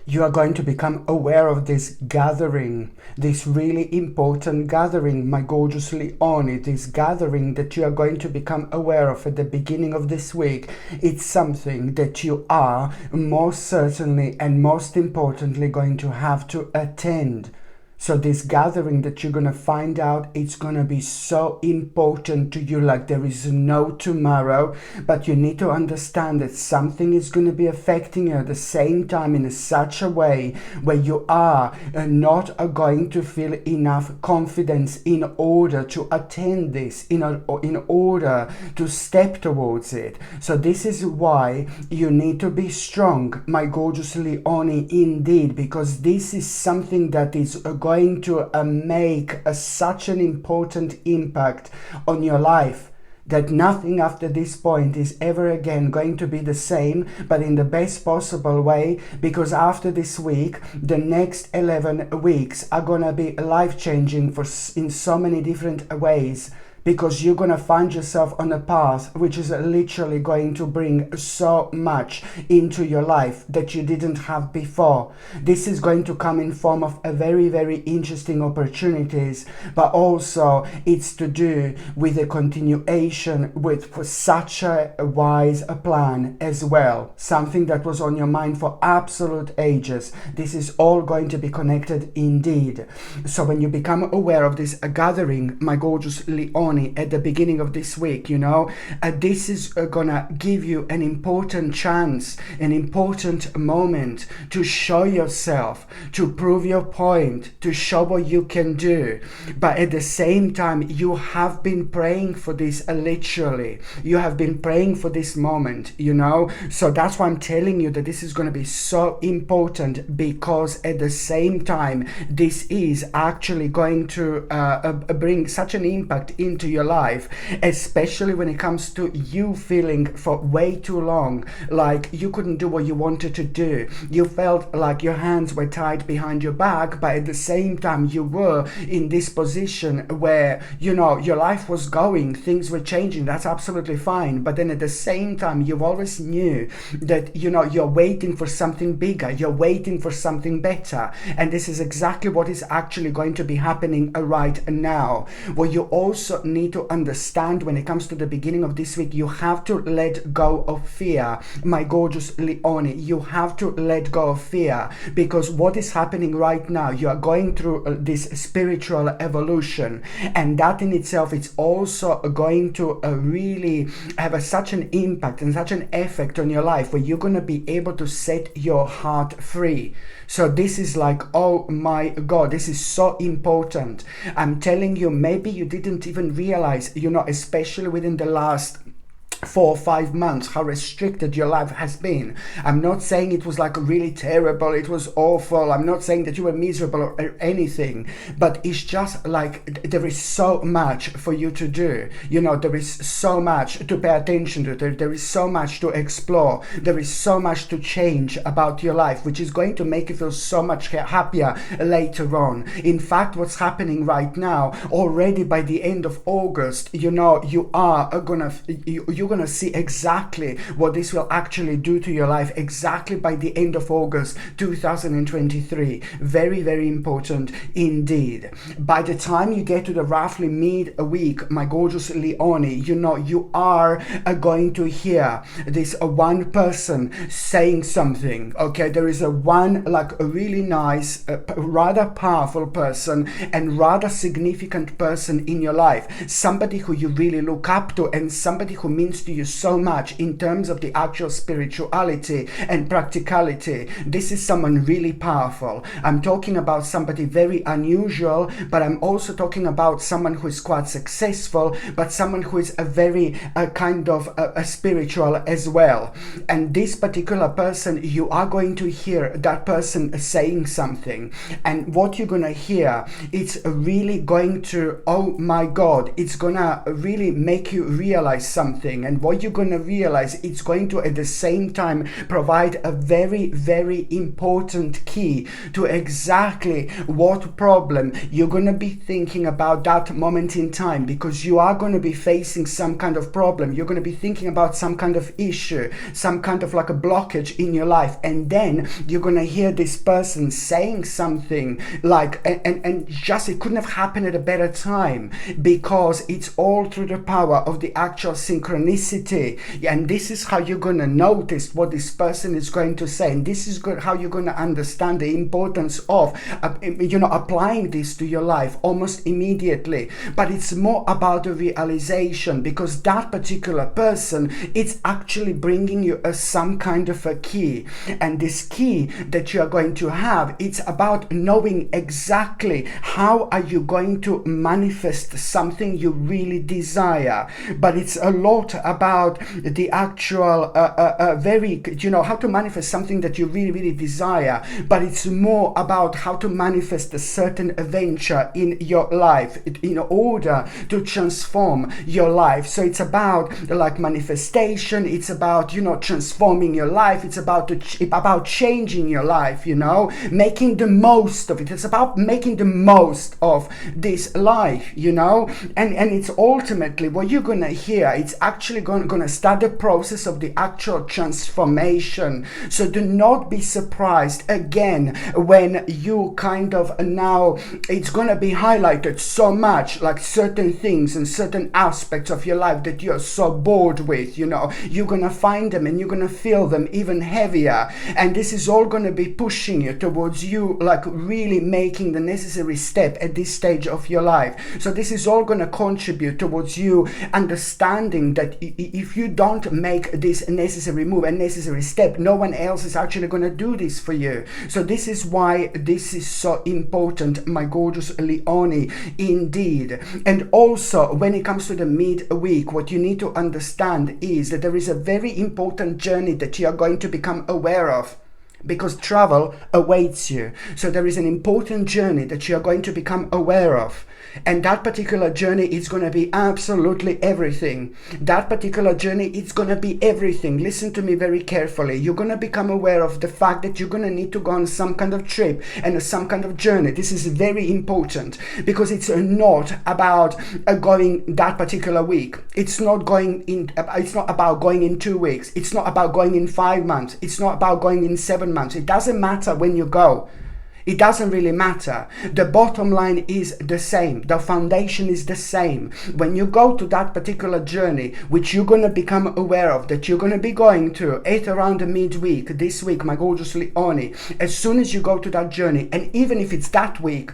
You are going to become aware of this gathering, this really important gathering, my gorgeous Leone, this gathering that you are going to become aware of at the beginning of this week. It's something that you are most certainly and most importantly going to have to attend. So this gathering that you're going to find out, it's going to be so important to you like there is no tomorrow. But you need to understand that something is going to be affecting you at the same time in such a way where you are not going to feel enough confidence in order to attend this, in order to step towards it. So this is why you need to be strong, my gorgeous Leone, indeed, because this is something that is going to make such an important impact on your life that nothing after this point is ever again going to be the same, but in the best possible way, because after this week, the next 11 weeks are gonna be life-changing in so many different ways, because you're going to find yourself on a path which is literally going to bring so much into your life that you didn't have before. This is going to come in form of a very, very interesting opportunities, but also it's to do with a continuation with such a wise plan as well. Something that was on your mind for absolute ages. This is all going to be connected indeed. So when you become aware of this gathering, my gorgeous Leone, at the beginning of this week, this is gonna give you an important chance, an important moment to show yourself, to prove your point, to show what you can do. But at the same time, you have been praying for this, literally. You have been praying for this moment, So that's why I'm telling you that this is going to be so important, because at the same time, this is actually going to bring such an impact into your life, especially when it comes to you feeling for way too long like you couldn't do what you wanted to do. You felt like your hands were tied behind your back, but at the same time you were in this position where your life was going, things were changing, that's absolutely fine, but then at the same time you always knew that you're waiting for something bigger, you're waiting for something better, and this is exactly what is actually going to be happening right now. What you also need to understand when it comes to the beginning of this week, you have to let go of fear, my gorgeous Leone. You have to let go of fear, because what is happening right now, you are going through this spiritual evolution, and that in itself is also going to really have such an impact and such an effect on your life, where you're going to be able to set your heart free. So this is like, oh my God, this is so important. I'm telling you, maybe you didn't even realize, especially within the last 4 or 5 months, how restricted your life has been. I'm not saying it was like really terrible, it was awful. I'm not saying that you were miserable or anything, but it's just like there is so much for you to do. There is so much to pay attention to. There is so much to explore. There is so much to change about your life, which is going to make you feel so much happier later on. In fact, what's happening right now, already by the end of August, you are you're gonna see exactly what this will actually do to your life exactly by the end of August 2023. Very, very important indeed. By the time you get to the roughly mid-week, my gorgeous Leone, you are going to hear this one person saying something. Okay, there is a really nice, rather powerful person and rather significant person in your life, somebody who you really look up to, and somebody who means to you so much in terms of the actual spirituality and practicality. This is someone really powerful. I'm talking about somebody very unusual, but I'm also talking about someone who is quite successful, but someone who is a very kind of a spiritual as well. And this particular person, you are going to hear that person saying something, and what you're gonna hear, it's really going to, oh my God, it's gonna really make you realize something. something, and what you're going to realize, it's going to at the same time provide a very, very important key to exactly what problem you're going to be thinking about that moment in time, because you are going to be facing some kind of problem. You're going to be thinking about some kind of issue, some kind of like a blockage in your life, and then you're going to hear this person saying something like, and just it couldn't have happened at a better time, because it's all through the power of the actual synchronicity. And this is how you're going to notice what this person is going to say, and this is how you're going to understand the importance of applying this to your life almost immediately. But it's more about the realization, because that particular person, it's actually bringing you some kind of a key, and this key that you are going to have, it's about knowing exactly how are you going to manifest something you really desire. But it's a lot about the actual how to manifest something that you really, really desire, but it's more about how to manifest a certain adventure in your life in order to transform your life. So it's about like manifestation, it's about transforming your life, it's about changing your life, making the most of it. It's about making the most of this life, and it's ultimately what you're gonna hear. It's actually gonna start the process of the actual transformation. So do not be surprised again when you kind of now it's gonna be highlighted so much, like certain things and certain aspects of your life that you're so bored with. You're gonna find them and you're gonna feel them even heavier, and this is all gonna be pushing you towards you like really making the necessary step at this stage of your life. So this is all gonna contribute towards you understanding that if you don't make this necessary move and necessary step, no one else is actually gonna do this for you. So this is why this is so important, my gorgeous Leonie, indeed. And also when it comes to the midweek, what you need to understand is that there is a very important journey that you are going to become aware of, because travel awaits you. So there is an important journey that you are going to become aware of, and that particular journey is going to be absolutely everything. That particular journey is going to be everything. Listen to me very carefully. You're going to become aware of the fact that you're going to need to go on some kind of trip and some kind of journey. This is very important, because it's not about going that particular week. It's not about going in 2 weeks. It's not about going in 5 months. It's not about going in 7 months. It doesn't matter when you go. It doesn't really matter. The bottom line is the same. The foundation is the same. When you go to that particular journey, which you're going to become aware of, that you're going to be going to at around the midweek, this week, my gorgeous Leonie, as soon as you go to that journey, and even if it's that week,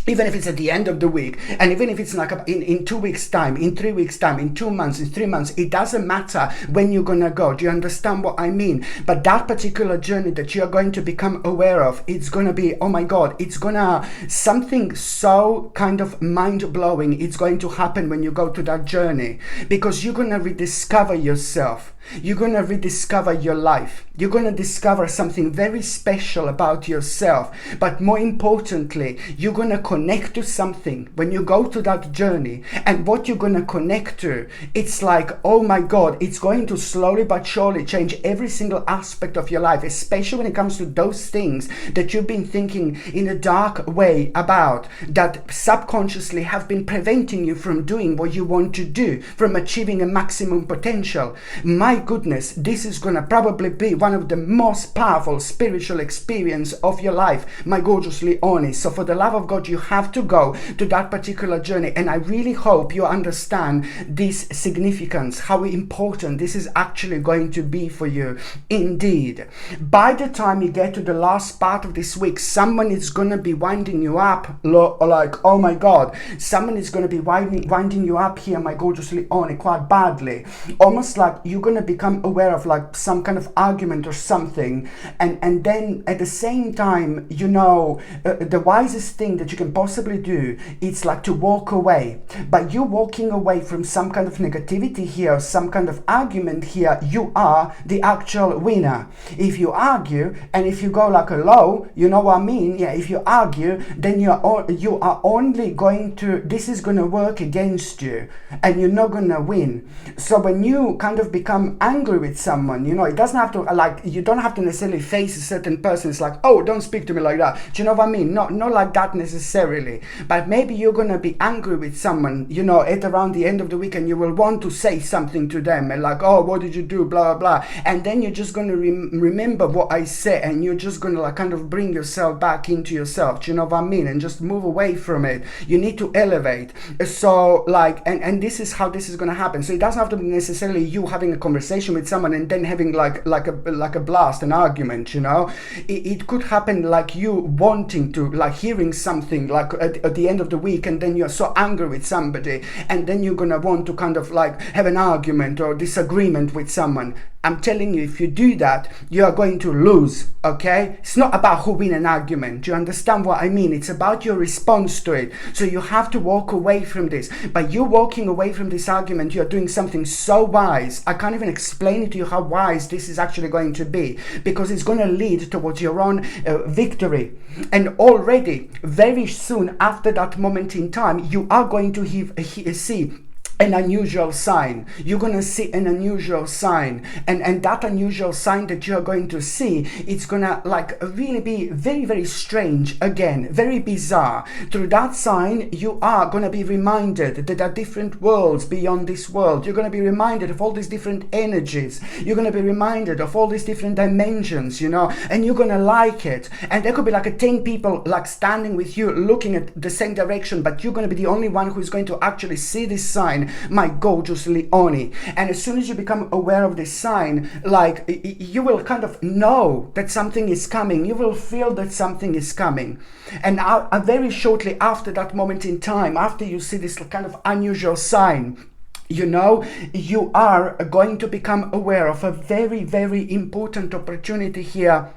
even if it's at the end of the week, and even if it's like in 2 weeks time, in 3 weeks time, in 2 months, in 3 months, it doesn't matter when you're gonna go. Do you understand what I mean? But that particular journey that you're going to become aware of, it's gonna be, oh my God, it's gonna, something so kind of mind-blowing, it's going to happen when you go to that journey, because you're gonna rediscover yourself. You're going to rediscover your life. You're going to discover something very special about yourself. But more importantly, you're going to connect to something when you go to that journey. And what you're going to connect to, it's like, oh my God, it's going to slowly but surely change every single aspect of your life, especially when it comes to those things that you've been thinking in a dark way about, that subconsciously have been preventing you from doing what you want to do, from achieving a maximum potential. My goodness, this is gonna probably be one of the most powerful spiritual experience of your life, my gorgeous Leonie. So for the love of God, you have to go to that particular journey, and I really hope you understand this significance, how important this is actually going to be for you. Indeed, by the time you get to the last part of this week, someone is gonna be winding you up, like, oh my God, someone is gonna be winding you up here, my gorgeous Leonie, quite badly, almost like you're gonna become aware of like some kind of argument or something, and then at the same time, you know, the wisest thing that you can possibly do, it's like to walk away. But you walking away from some kind of negativity here, some kind of argument here, you are the actual winner. If you argue and if you go like a low, you know what I mean? Yeah, if you argue, then you are only going to, this is going to work against you and you're not going to win. So when you kind of become angry with someone, you know, it doesn't have to, like, you don't have to necessarily face a certain person. It's like, oh, don't speak to me like that. Do you know what I mean? Not like that necessarily. But maybe you're going to be angry with someone, you know, at around the end of the week, and you will want to say something to them and like, oh, what did you do? Blah, blah, blah. And then you're just going to remember what I said, and you're just going to like kind of bring yourself back into yourself. Do you know what I mean? And just move away from it. You need to elevate. So like, and this is how this is going to happen. So it doesn't have to be necessarily you having a conversation with someone and then having like a blast, an argument, you know. It could happen like you wanting to, like hearing something like at the end of the week, and then you're so angry with somebody, and then you're gonna want to kind of like have an argument or disagreement with someone. I'm telling you, if you do that, you are going to lose, okay? It's not about who win an argument. Do you understand what I mean? It's about your response to it. So you have to walk away from this. By you walking away from this argument, you're doing something so wise. I can't even explain it to you how wise this is actually going to be, because it's going to lead towards your own victory. And already, very soon after that moment in time, you are going to see an unusual sign. You're going to see an unusual sign, and that unusual sign that you're going to see, it's going to like really be very, very strange, again, very bizarre. Through that sign, you are going to be reminded that there are different worlds beyond this world. You're going to be reminded of all these different energies. You're going to be reminded of all these different dimensions, you know, and you're going to like it. And there could be like 10 people like standing with you looking at the same direction, but you're going to be the only one who's going to actually see this sign, my gorgeous Leonie. And as soon as you become aware of this sign, like you will kind of know that something is coming. You will feel that something is coming. And very shortly after that moment in time, after you see this kind of unusual sign, you know, you are going to become aware of a very, very important opportunity here.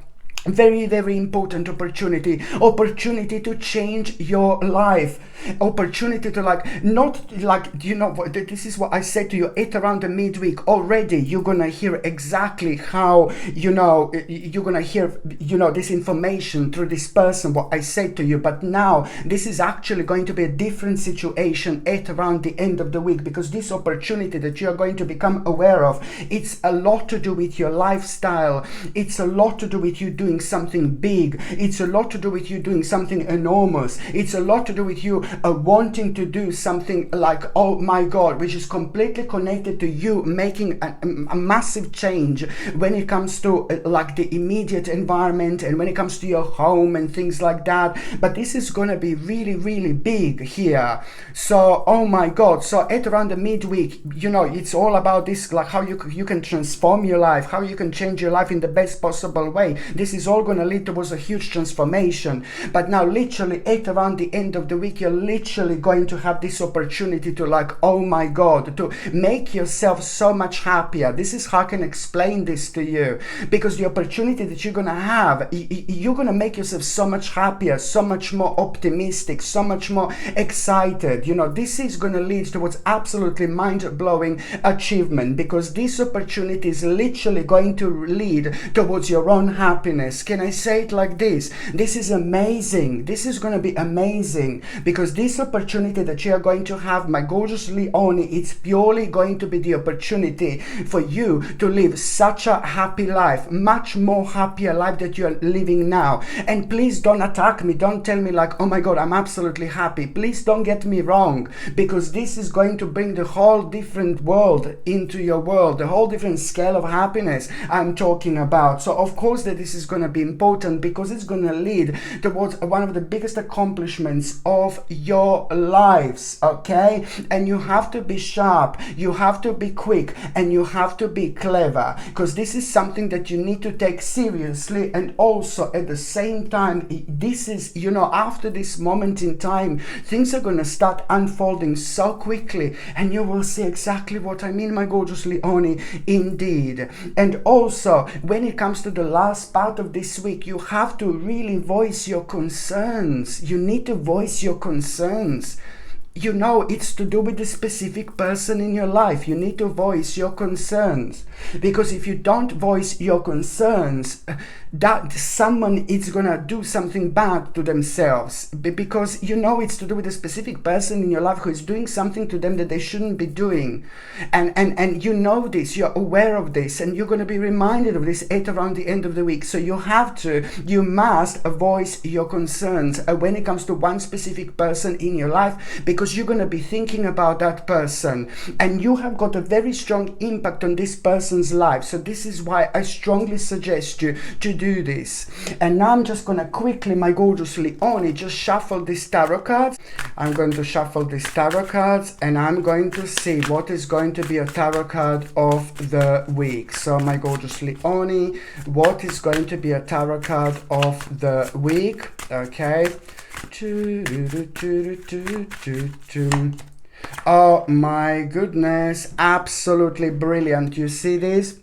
Very, very important opportunity to change your life, opportunity to like, not like, you know, this is what I said to you at around the midweek. Already you're gonna hear exactly how, you know, you're gonna hear, you know, this information through this person, what I said to you. But now this is actually going to be a different situation at around the end of the week, because this opportunity that you're going to become aware of, it's a lot to do with your lifestyle. It's a lot to do with you doing something big. It's a lot to do with you doing something enormous. It's a lot to do with you wanting to do something like, oh my God, which is completely connected to you making a massive change when it comes to like the immediate environment, and when it comes to your home and things like that. But this is going to be really, really big here. So, oh my God. So at around the midweek, you know, it's all about this, like how you can transform your life, how you can change your life in the best possible way. This is all going to lead towards a huge transformation. But now literally at around the end of the week, you're literally going to have this opportunity to like, oh my God, to make yourself so much happier. This is how I can explain this to you, because the opportunity that you're going to have, you're going to make yourself so much happier, so much more optimistic, so much more excited. You know, this is going to lead towards absolutely mind-blowing achievement, because this opportunity is literally going to lead towards your own happiness. Can I say it like this? This is amazing. This is going to be amazing, because this opportunity that you are going to have, my gorgeous Leonie, it's purely going to be the opportunity for you to live such a happy life, much more happier life that you are living now. And please don't attack me. Don't tell me like, oh my God, I'm absolutely happy. Please don't get me wrong, because this is going to bring the whole different world into your world, the whole different scale of happiness I'm talking about. So of course that this is going going to be important because it's going to lead towards one of the biggest accomplishments of your lives, okay? And you have to be sharp, you have to be quick, and you have to be clever, because this is something that you need to take seriously. And also at the same time, this is, you know, after this moment in time, things are going to start unfolding so quickly, and you will see exactly what I mean, my gorgeous Leone, indeed. And also, when it comes to the last part of this week, you have to really voice your concerns. You need to voice your concerns. You know, it's to do with the specific person in your life. You need to voice your concerns, because if you don't voice your concerns, that someone is gonna do something bad to themselves, because you know it's to do with a specific person in your life who is doing something to them that they shouldn't be doing, and you know this, you're aware of this, and you're going to be reminded of this at around the end of the week. So you must voice your concerns when it comes to one specific person in your life, because you're going to be thinking about that person, and you have got a very strong impact on this person's life. So this is why I strongly suggest you to do this. And now I'm just going to quickly, my gorgeous Leone, just shuffle these tarot cards. I'm going to shuffle these tarot cards, and I'm going to see what is going to be a tarot card of the week. So my gorgeous Leone, what is going to be a tarot card of the week? Okay. Oh my goodness, absolutely brilliant. You see this?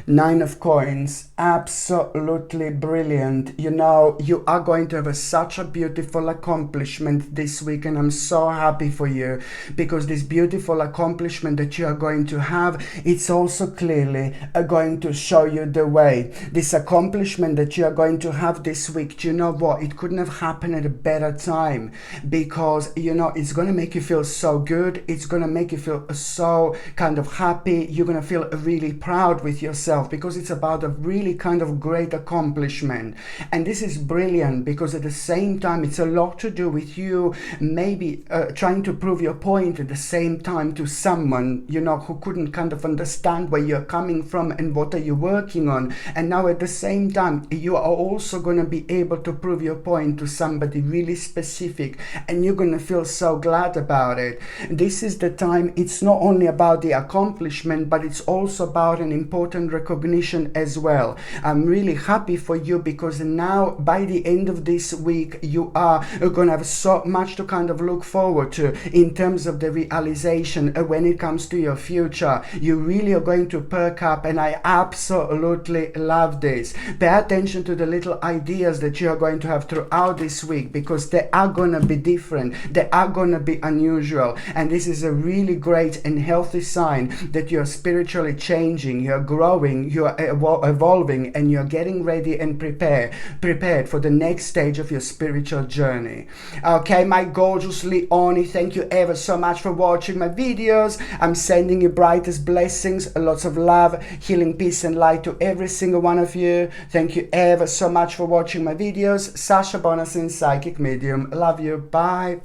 Nine of Coins, absolutely brilliant. You know, you are going to have such a beautiful accomplishment this week, and I'm so happy for you, because this beautiful accomplishment that you are going to have, it's also clearly going to show you the way. This accomplishment that you are going to have this week, do you know what? It couldn't have happened at a better time, because, you know, it's going to make you feel so good. It's going to make you feel so kind of happy. You're going to feel really proud with yourself, because it's about a really kind of great accomplishment. And this is brilliant, because at the same time it's a lot to do with you maybe trying to prove your point at the same time to someone, you know, who couldn't kind of understand where you're coming from and what are you working on. And now at the same time you are also going to be able to prove your point to somebody really specific, and you're going to feel so glad about it. This is the time. It's not only about the accomplishment, but it's also about an important recognition as well. I'm really happy for you, because now by the end of this week you are going to have so much to kind of look forward to in terms of the realization when it comes to your future. You really are going to perk up, and I absolutely love this. Pay attention to the little ideas that you are going to have throughout this week, because they are going to be different, they are going to be unusual, and this is a really great and healthy sign that you're spiritually changing, you're growing, you're evolving, and you're getting ready and prepared for the next stage of your spiritual journey. Okay, my gorgeous Leone, thank you ever so much for watching my videos. I'm sending you brightest blessings, lots of love, healing, peace and light to every single one of you. Thank you ever so much for watching my videos. Sasha Bonasin, Psychic Medium. Love you. Bye.